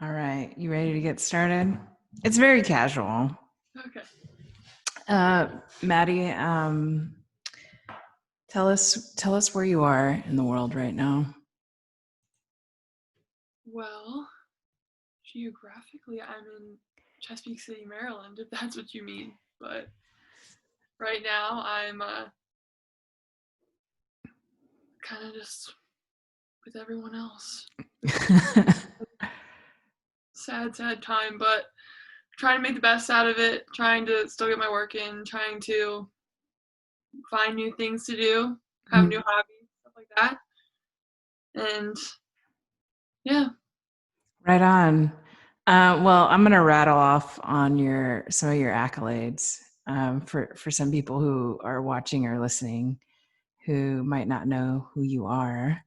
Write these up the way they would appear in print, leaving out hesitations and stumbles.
All right, you ready to get started? It's very casual. Okay. Maddie, tell us where you are in the world right now. Well, geographically, I'm in Chesapeake City, Maryland, if that's what you mean. But right now, I'm kind of just with everyone else. Sad time, but trying to make the best out of it, trying to still get my work in, trying to find new things to do, have new hobbies, stuff like that. And yeah. Right on. Well, I'm gonna rattle off on some of your accolades for some people who are watching or listening who might not know who you are.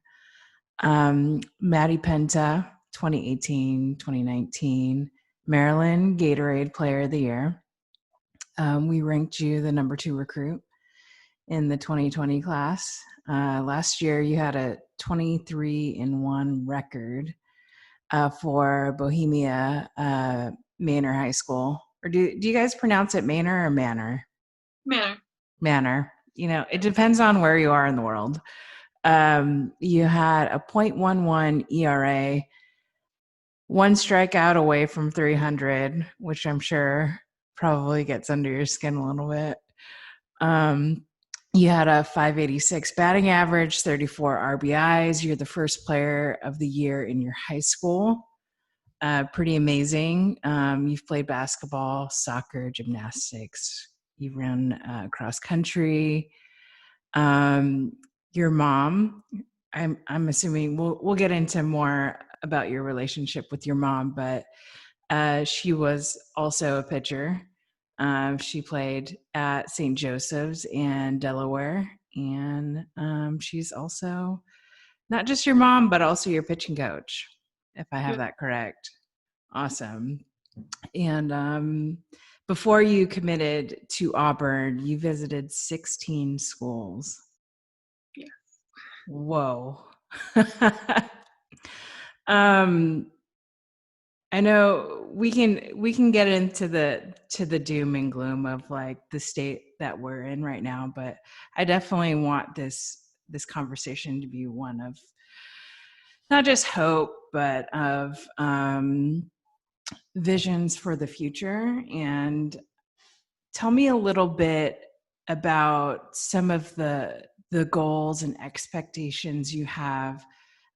Maddie Penta, 2018-2019 Maryland Gatorade Player of the Year. We ranked you the number 2 recruit in the 2020 class. Last year, you had a 23-1 record for Bohemia Manor High School. Or do you guys pronounce it Manor or Manor? Manor. You know, it depends on where you are in the world. You had a .11 ERA, 1 strikeout away from 300, which I'm sure probably gets under your skin a little bit. You had a .586 batting average, 34 RBIs. You're the first player of the year in your high school. Pretty amazing. You've played basketball, soccer, gymnastics. You've run cross country. Your mom, I'm assuming we'll get into more about your relationship with your mom, but she was also a pitcher. She played at St. Joseph's and Delaware, and she's also not just your mom, but also your pitching coach, if I have that correct. Awesome. And before you committed to Auburn, you visited 16 schools. Yeah. Whoa. I know we can get into the doom and gloom of like the state that we're in right now, but I definitely want this conversation to be one of not just hope, but of visions for the future. And tell me a little bit about some of the goals and expectations you have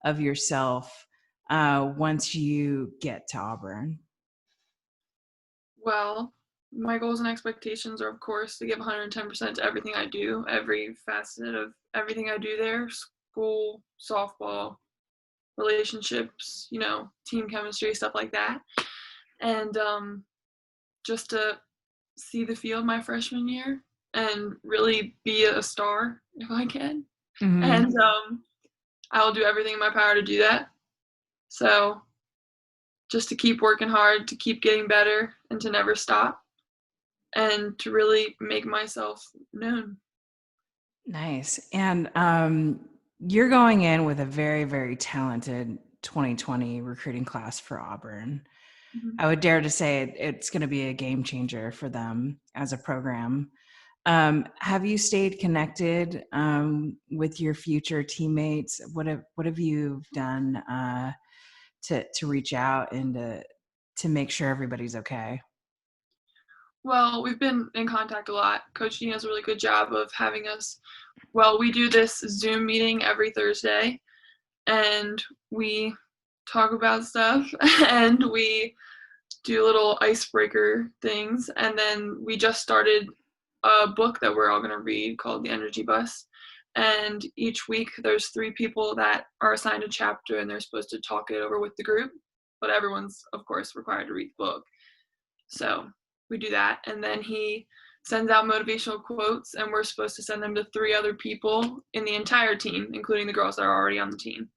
of yourself once you get to Auburn. Well, my goals and expectations are, of course, to give 110% to everything I do, every facet of everything I do there, school, softball, relationships, team chemistry, stuff like that. And just to see the field my freshman year and really be a star if I can. Mm-hmm. And I will do everything in my power to do that. So just to keep working hard, to keep getting better, and to never stop, and to really make myself known. Nice. And you're going in with a very, very talented 2020 recruiting class for Auburn. Mm-hmm. I would dare to say it's going to be a game changer for them as a program. Have you stayed connected with your future teammates? What have you done to reach out and to make sure everybody's okay? Well, we've been in contact a lot. Coach Dean does a really good job of having us. Well, we do this Zoom meeting every Thursday, and we talk about stuff, and we do little icebreaker things. And then we just started a book that we're all going to read called The Energy Bus. And each week there's 3 people that are assigned a chapter, and they're supposed to talk it over with the group. But everyone's, of course, required to read the book. So we do that. And then he sends out motivational quotes, and we're supposed to send them to 3 other people in the entire team, including the girls that are already on the team.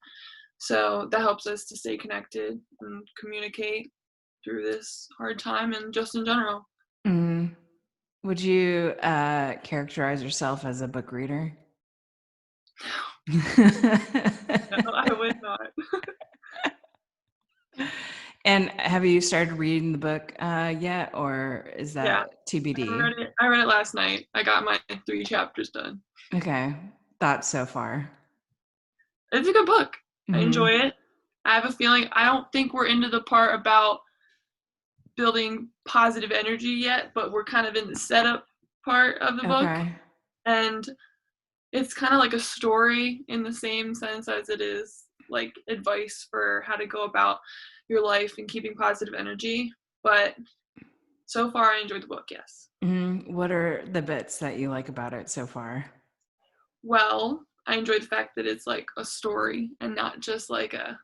So that helps us to stay connected and communicate through this hard time and just in general. Mm-hmm. Would you characterize yourself as a book reader? No, I would not. And have you started reading the book yet, or is Yeah, that TBD? I read it last night. I got my 3 chapters done. Okay, thoughts so far. It's a good book. I enjoy Mm-hmm. it. I have a feeling I don't think we're into the part about building positive energy yet, but we're kind of in the setup part of the book. Okay. And it's kind of like a story in the same sense as it is like advice for how to go about your life and keeping positive energy. But so far, I enjoyed the book, yes. Mm-hmm. What are the bits that you like about it so far? Well, I enjoyed the fact that it's like a story and not just like a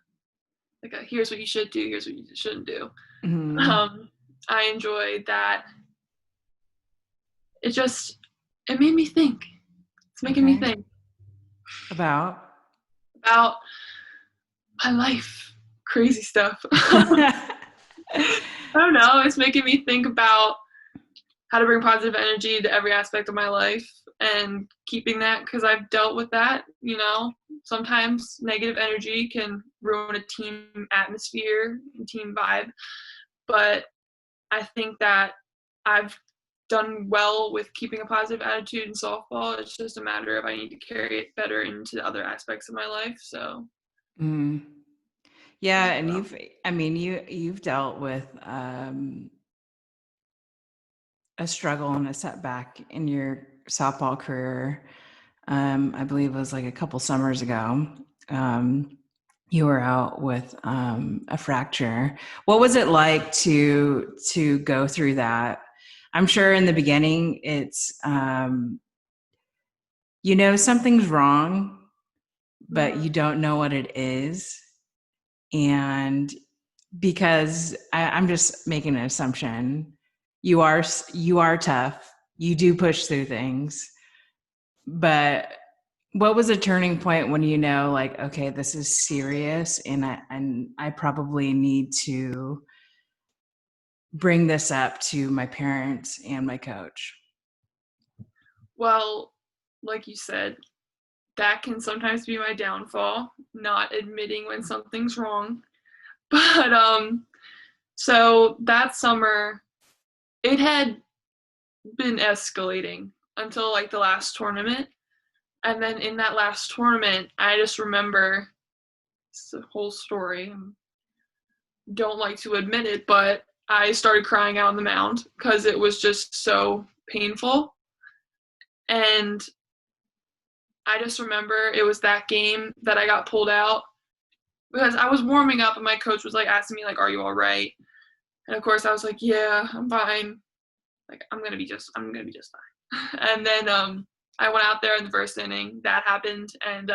here's what you should do, here's what you shouldn't do. Mm-hmm. Um, I enjoyed that it just it made me think. It's making me Okay. think About? about my life, crazy stuff. I don't know. It's making me think about how to bring positive energy to every aspect of my life and keeping that because I've dealt with that. You know, sometimes negative energy can ruin a team atmosphere and team vibe, but I think that I've done well with keeping a positive attitude in softball. It's just a matter of I need to carry it better into the other aspects of my life. So, Mm. Yeah, yeah, and well, you've dealt with a struggle and a setback in your softball career. I believe it was like a couple summers ago. You were out with a fracture. What was it like to go through that? I'm sure in the beginning it's you know something's wrong, but mhm. you don't know what it is, and because I'm just making an assumption, you are tough. You do push through things, but what was a turning point when you know, like, okay, this is serious, and I probably need to bring this up to my parents and my coach? Well, like you said, that can sometimes be my downfall, not admitting when something's wrong. But so that summer it had been escalating until like the last tournament. And then in that last tournament, I just remember it's the whole story. Don't like to admit it, but I started crying out on the mound because it was just so painful. And I just remember it was that game that I got pulled out because I was warming up and my coach was like asking me like, "Are you all right?" And of course I was like, "Yeah, I'm fine. Like I'm gonna be just fine." And then I went out there in the first inning. That happened, and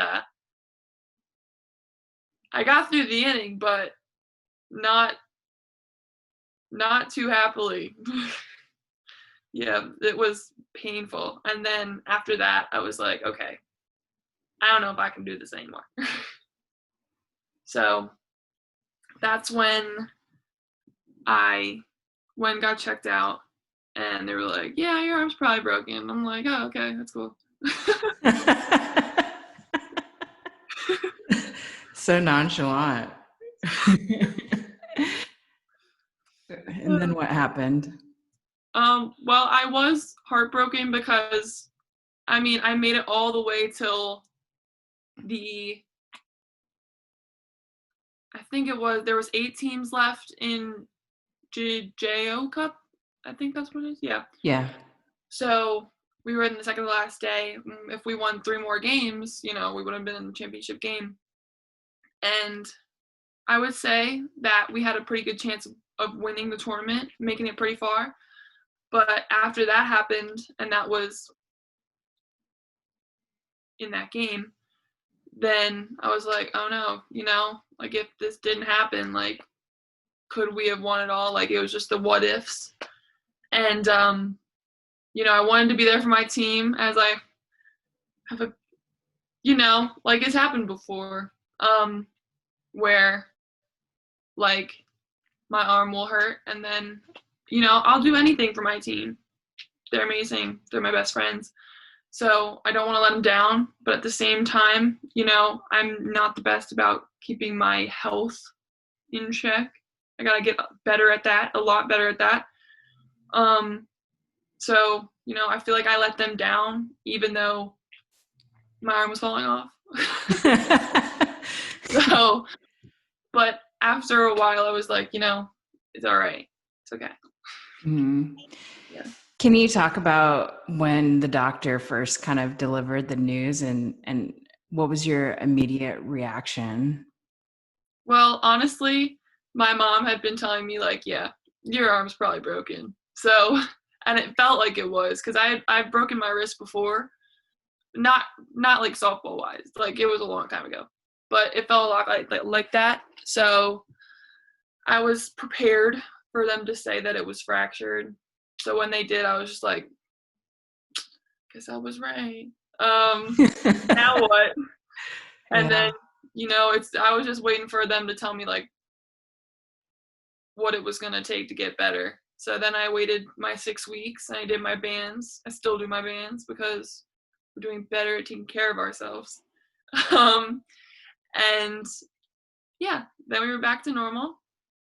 I got through the inning, but not not too happily. Yeah, it was painful. And then after that, I was like, okay, I don't know if I can do this anymore. So that's when I got checked out, and they were like, "Yeah, your arm's probably broken." I'm like, "Oh, okay, that's cool." So nonchalant. And then what happened? Well, I was heartbroken because I mean, I made it all the way till the I think it was there was 8 teams left in JO Cup. I think that's what it is. Yeah. Yeah. So we were in the second to last day. If we won 3 more games, we would have been in the championship game. And I would say that we had a pretty good chance of winning the tournament, making it pretty far. But after that happened, and that was in that game, then I was like, oh no, like if this didn't happen, like could we have won it all? Like it was just the what ifs. And I wanted to be there for my team as I have a like it's happened before. Where like my arm will hurt and then, I'll do anything for my team. They're amazing. They're my best friends. So I don't want to let them down, but at the same time, I'm not the best about keeping my health in check. I got to get better at that, a lot better at that. So, I feel like I let them down even though my arm was falling off. So, but after a while I was like, it's all right. It's okay. Mm-hmm. Yeah. Can you talk about when the doctor first kind of delivered the news and what was your immediate reaction? Well, honestly, my mom had been telling me like, yeah, your arm's probably broken. So, and it felt like it was because I've broken my wrist before, not like softball wise, like it was a long time ago, but it felt a lot like that. So I was prepared for them to say that it was fractured. So when they did, I was just like, guess I was right. Now what? And then, I was just waiting for them to tell me like what it was going to take to get better. So then I waited my 6 weeks and I did my bands. I still do my bands because we're doing better at taking care of ourselves. And yeah, then we were back to normal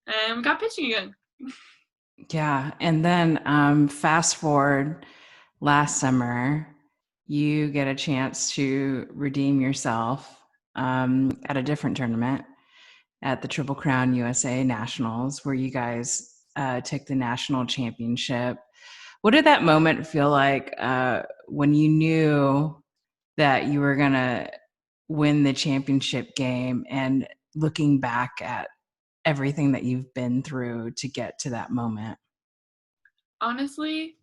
and we got pitching again. Yeah. And then fast forward last summer, you get a chance to redeem yourself at a different tournament at the Triple Crown USA Nationals, where you guys took the national championship. What did that moment feel like when you knew that you were going to win the championship game, and looking back at everything that you've been through to get to that moment? Honestly,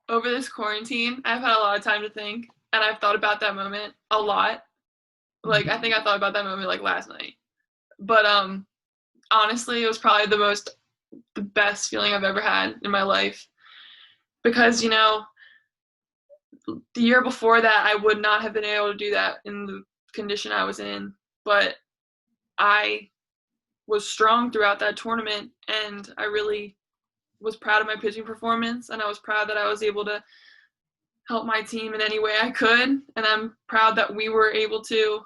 over this quarantine, I've had a lot of time to think and I've thought about that moment a lot. Like I think I thought about that moment like last night. But honestly, it was probably the best feeling I've ever had in my life because, the year before that I would not have been able to do that in the condition I was in, but I was strong throughout that tournament and I really was proud of my pitching performance and I was proud that I was able to help my team in any way I could, and I'm proud that we were able to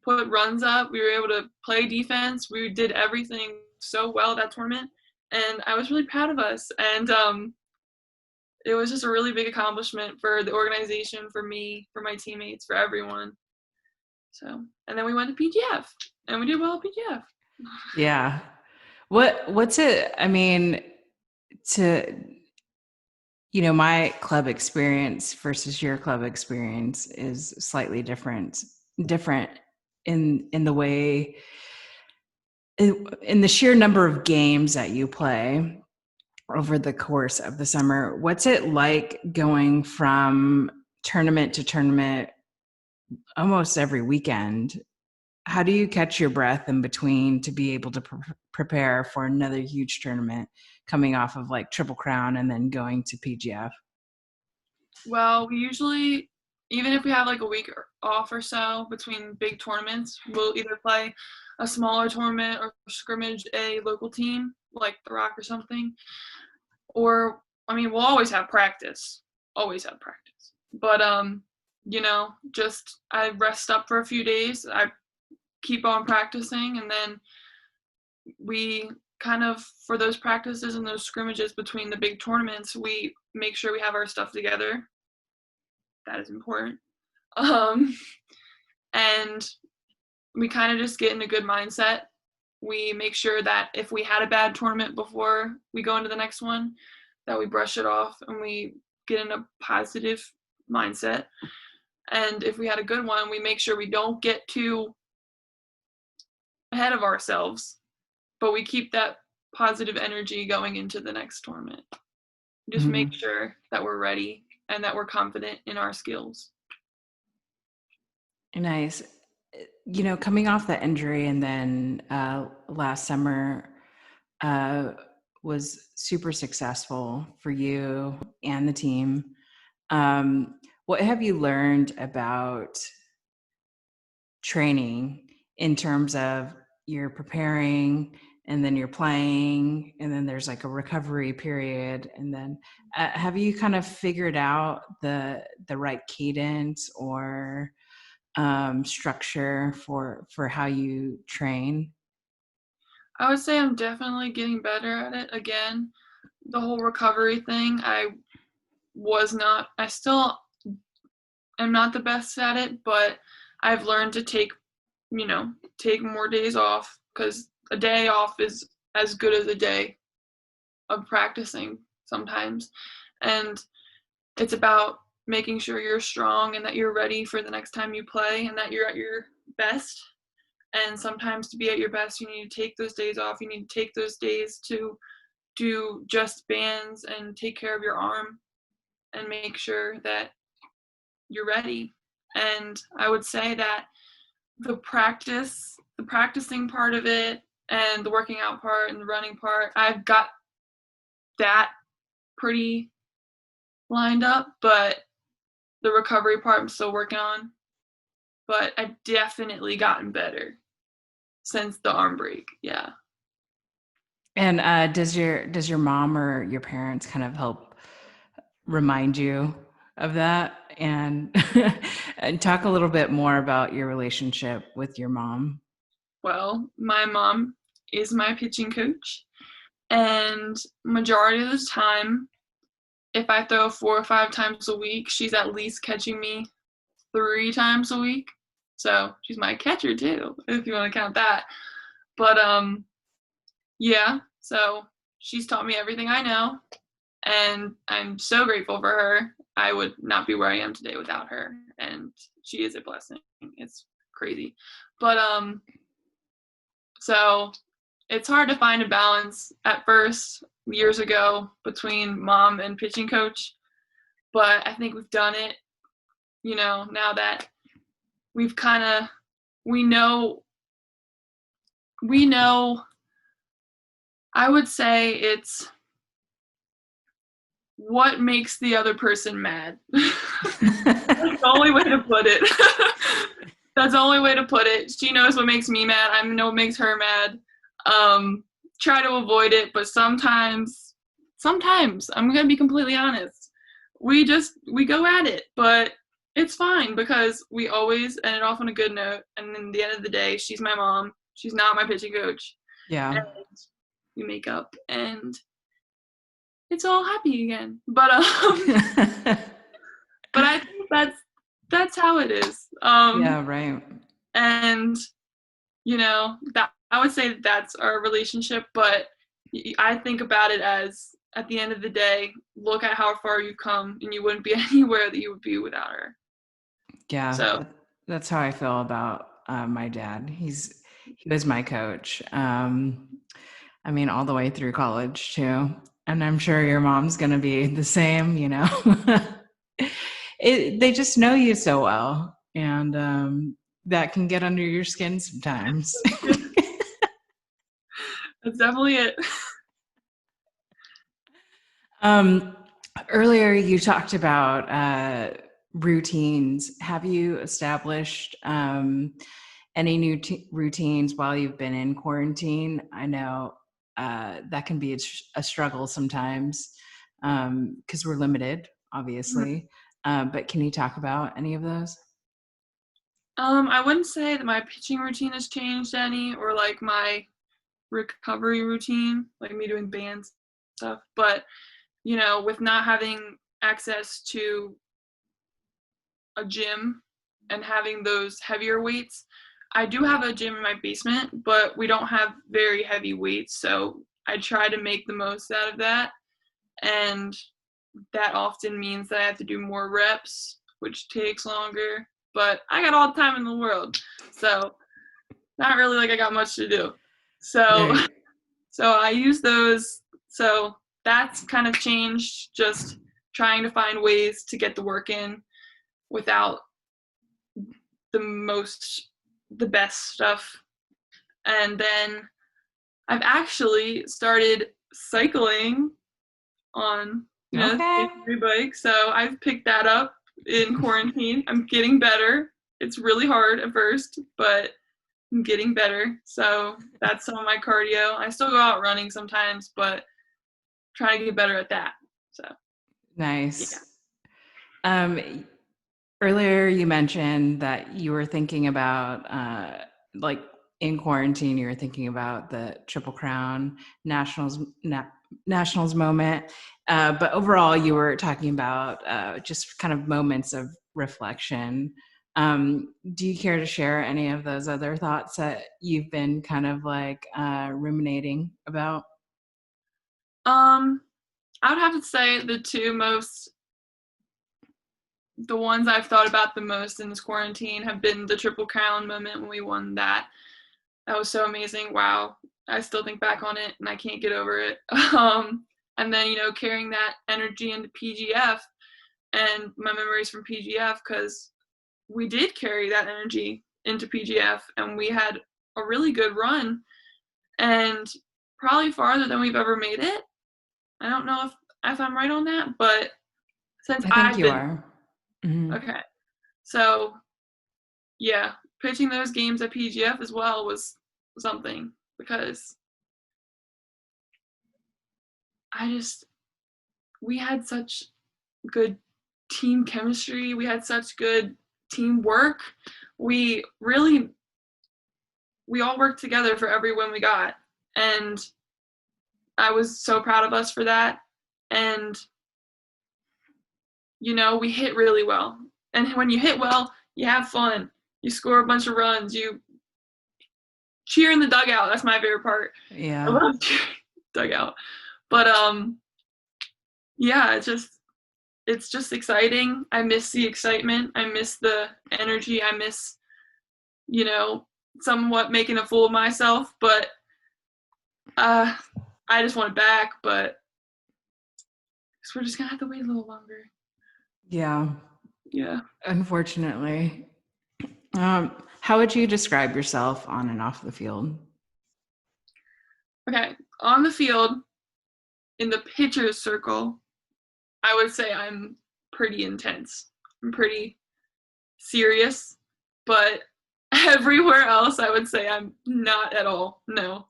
put runs up. We were able to play defense. We did everything so well that tournament, and I was really proud of us. And it was just a really big accomplishment for the organization, for me, for my teammates, for everyone. So, and then we went to PGF, and we did well at PGF. Yeah. What's it? I mean, to my club experience versus your club experience is slightly different in the way, in the sheer number of games that you play over the course of the summer. What's it like going from tournament to tournament almost every weekend? How do you catch your breath in between to be able to prepare for another huge tournament coming off of like Triple Crown and then going to PGF? Well, we usually, even if we have like a week off or so between big tournaments, we'll either play a smaller tournament or scrimmage a local team like the Rock or something. Or, I mean, we'll always have practice. Always have practice. But, just I rest up for a few days. I keep on practicing, and then we kind of, for those practices and those scrimmages between the big tournaments, we make sure we have our stuff together. That is important. And we kind of just get in a good mindset. We make sure that if we had a bad tournament before we go into the next one, that we brush it off and we get in a positive mindset. And if we had a good one, we make sure we don't get too ahead of ourselves, but we keep that positive energy going into the next tournament. Just make sure that we're ready and that we're confident in our skills. Nice. Coming off that injury and then last summer was super successful for you and the team. What have you learned about training in terms of you're preparing and then you're playing and then there's like a recovery period, and then have you kind of figured out the right cadence or structure for how you train? I would say I'm definitely getting better at it. Again, the whole recovery thing, I still am not the best at it, but I've learned to take more days off, because a day off is as good as a day of practicing sometimes. And it's about making sure you're strong and that you're ready for the next time you play and that you're at your best. And sometimes to be at your best, you need to take those days off. You need to take those days to do just bands and take care of your arm and make sure that you're ready. And I would say that the practicing part of it and the working out part and the running part, I've got that pretty lined up, but the recovery part I'm still working on. But I've definitely gotten better since the arm break. Yeah. And does your mom or your parents kind of help remind you of that? And and talk a little bit more about your relationship with your mom. Well, my mom is my pitching coach, and majority of the time, if I throw 4 or 5 times a week, she's at least catching me 3 times a week. So she's my catcher too, if you want to count that. But yeah, so she's taught me everything I know, and I'm so grateful for her. I would not be where I am today without her, and she is a blessing. It's crazy. But so it's hard to find a balance at first years ago between mom and pitching coach, but I think we've done it, now that we've kind of we know I would say it's what makes the other person mad. That's the only way to put it. That's the only way to put it. She knows what makes me mad. I know what makes her mad. Try to avoid it, but sometimes, I'm going to be completely honest. We go at it, but it's fine because we always end it off on a good note. And in the end of the day, she's my mom. She's not my pitching coach. Yeah. And we make up and it's all happy again. But but I think that's how it is. Yeah, right. And that I would say that's our relationship, but I think about it as, at the end of the day, look at how far you've come, and you wouldn't be anywhere that you would be without her. Yeah, So that's how I feel about my dad. He was my coach. I mean, all the way through college too. And I'm sure your mom's going to be the same, they just know you so well. And that can get under your skin sometimes. that's definitely it. Earlier you talked about routines. Have you established any new routines while you've been in quarantine? I know that can be a struggle sometimes because we're limited, obviously. But can you talk about any of those? I wouldn't say that my pitching routine has changed any, or like my recovery routine, like me doing bands stuff. But with not having access to a gym and having those heavier weights, I do have a gym in my basement, but we don't have very heavy weights, so I try to make the most out of that. And that often means that I have to do more reps, which takes longer, but I got all the time in the world, so not really like I got much to do. So Right. so I use those. So that's kind of changed, just trying to find ways to get the work in without the best stuff. And then I've actually started cycling on Okay. stationary bike. So I've picked that up in quarantine. I'm getting better. It's really hard at first, but I'm getting better. So that's some of my cardio. I still go out running sometimes, but trying to get better at that. So Nice. yeah. Earlier you mentioned that you were thinking about like in quarantine you were thinking about the Triple Crown Nationals moment, but overall you were talking about just kind of moments of reflection. Do you care to share any of those other thoughts that you've been kind of like ruminating about? I would have to say the ones I've thought about the most in this quarantine have been the Triple Crown moment when we won that. That was so amazing. Wow. I still think back on it and I can't get over it. And then, carrying that energy into PGF and my memories from PGF, because we did carry that energy into PGF and we had a really good run and probably farther than we've ever made it. I don't know if I'm right on that, but since I think you are. Mm-hmm. Okay. So, yeah, pitching those games at PGF as well was something because we had such good team chemistry. We had such good teamwork. We all worked together for every win we got. And I was so proud of us for that. And we hit really well. And when you hit well, you have fun. You score a bunch of runs. You cheer in the dugout. That's my favorite part. Yeah. I love cheering dugout. But yeah, it's just exciting. I miss the excitement. I miss the energy. I miss, somewhat making a fool of myself. But I just want it back. But we're just gonna have to wait a little longer. Yeah. Yeah. Unfortunately. How would you describe yourself on and off the field? Okay. On the field, in the pitcher's circle, I would say I'm pretty intense. I'm pretty serious. But everywhere else, I would say I'm not at all. No.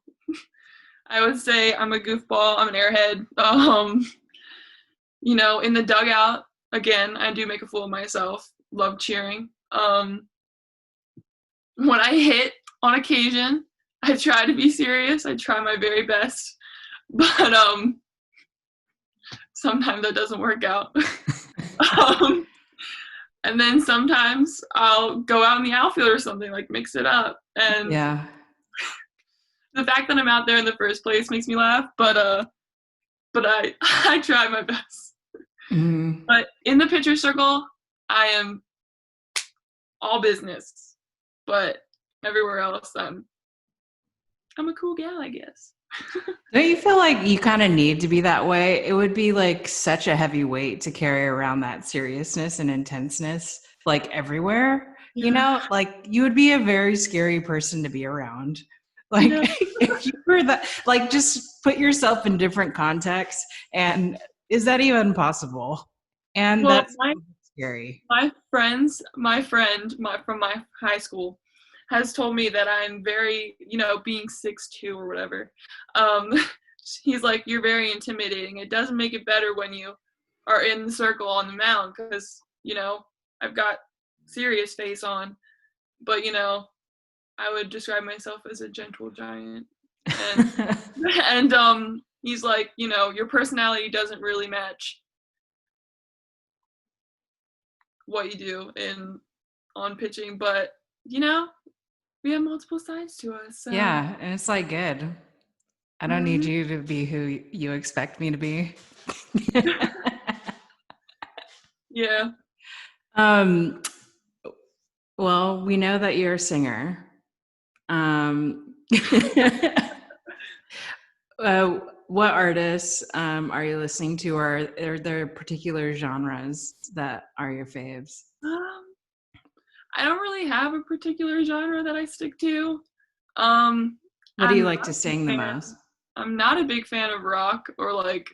I would say I'm a goofball. I'm an airhead. In the dugout, again, I do make a fool of myself. Love cheering. When I hit on occasion, I try to be serious. I try my very best. But sometimes that doesn't work out. And then sometimes I'll go out in the outfield or something, like mix it up. And yeah. The fact that I'm out there in the first place makes me laugh, but I try my best. Mm-hmm. But in the pitcher circle, I am all business. But everywhere else, I'm a cool gal, I guess. Don't you feel like you kind of need to be that way? It would be like such a heavy weight to carry around that seriousness and intenseness, like everywhere, like you would be a very scary person to be around. Like if you were that, like just put yourself in different contexts. And is that even possible? And that's scary. My friend from my high school has told me that I'm very, being 6'2" or whatever. He's like, you're very intimidating. It doesn't make it better when you are in the circle on the mound because, I've got serious face on. But, I would describe myself as a gentle giant. And he's like, your personality doesn't really match what you do on pitching, but we have multiple sides to us. So. Yeah, and it's like good. I don't need you to be who you expect me to be. Yeah. Well, we know that you're a singer. What artists are you listening to, or are there particular genres that are your faves? I don't really have a particular genre that I stick to. What do you like to sing the most? I'm not a big fan of rock or like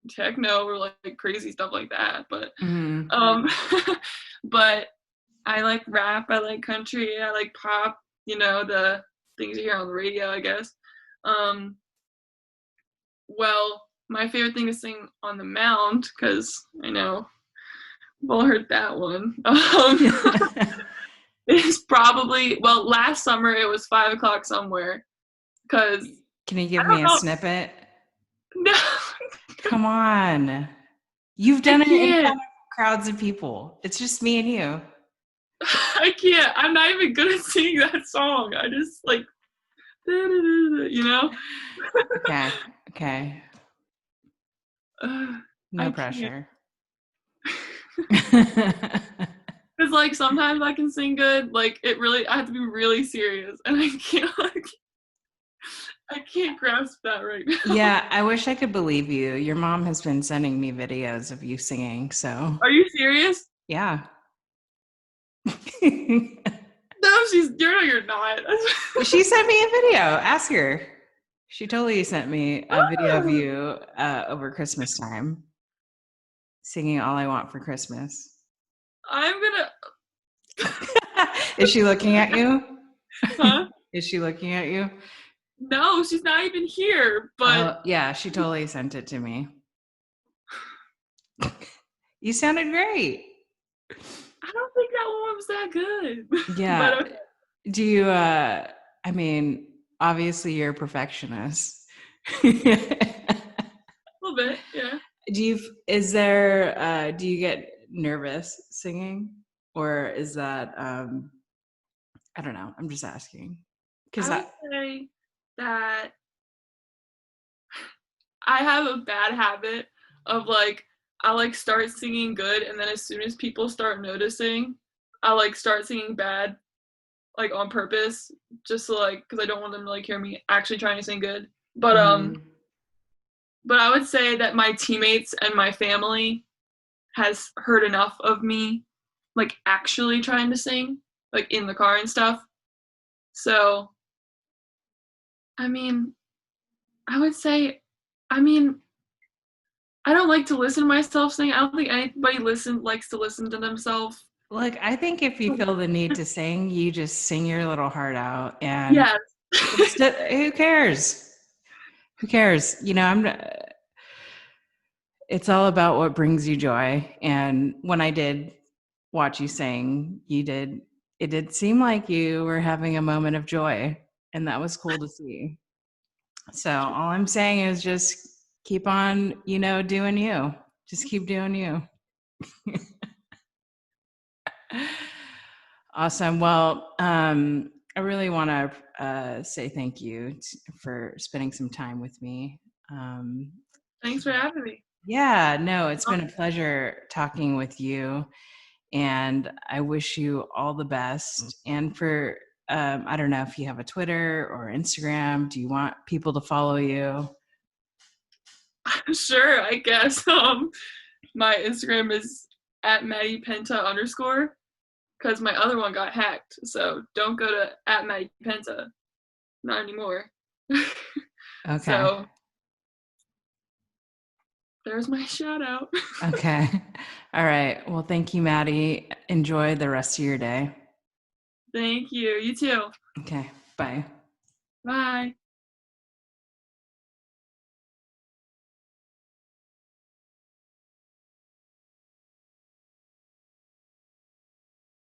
techno or like crazy stuff like that, but but I like rap, I like country, I like pop, the things you hear on the radio, I guess. Well, my favorite thing to sing on the mound, because I know we've all heard that one, It's probably, well, last summer it was 5 o'clock somewhere. Cause Can you I give don't me a know. snippet? No, Come on. You've I done it in can't. front of crowds of people. It's just me and you. I can't. I'm not even good at singing that song. I just like, you know? Okay. Okay. No I can't. pressure. Cause like sometimes I can sing good. Like it really, I have to be really serious, and I can't. Like, I can't grasp that right now. Yeah, I wish I could believe you. Your mom has been sending me videos of you singing, so Are you serious? yeah. No, you're not. She sent me a video. Ask her. She totally sent me a video of you over Christmas time singing All I Want for Christmas. I'm gonna, Is she looking at you? huh? Is she looking at you? No, she's not even here. But Oh, yeah, she totally sent it to me. You sounded great. I don't think that one was that good. But Yeah. okay, Do you I mean, obviously you're a perfectionist. a little bit, yeah. Do you get nervous singing, or is that I don't know, I'm just asking. I Cuz would say that I have a bad habit of like I like start singing good, and then as soon as people start noticing, I like start singing bad, like on purpose, just to like because I don't want them to like hear me actually trying to sing good. But Mhm. I would say that my teammates and my family has heard enough of me like actually trying to sing, like in the car and stuff. So I mean, I would say, I mean, I don't like to listen to myself sing. I don't think anybody likes to listen to themselves. Look, I think if you feel the need to sing, you just sing your little heart out, and Yes. who cares? Who cares? You know, it's all about what brings you joy. And when I did watch you sing, it did seem like you were having a moment of joy, and that was cool to see. So all I'm saying is just keep on, doing you. Just keep doing you. Awesome. Well, I really want to say thank you for spending some time with me. Um, Thanks for having me. yeah, no, it's been a pleasure talking with you, and I wish you all the best. And I don't know if you have a Twitter or Instagram. Do you want people to follow you? Sure, I guess. My Instagram is at Maddie Penta _ because my other one got hacked. So don't go to at Maddie Penta. Not anymore. Okay. So there's my shout out. Okay. All right. Well, thank you, Maddie. Enjoy the rest of your day. Thank you. You too. Okay. Bye. Bye.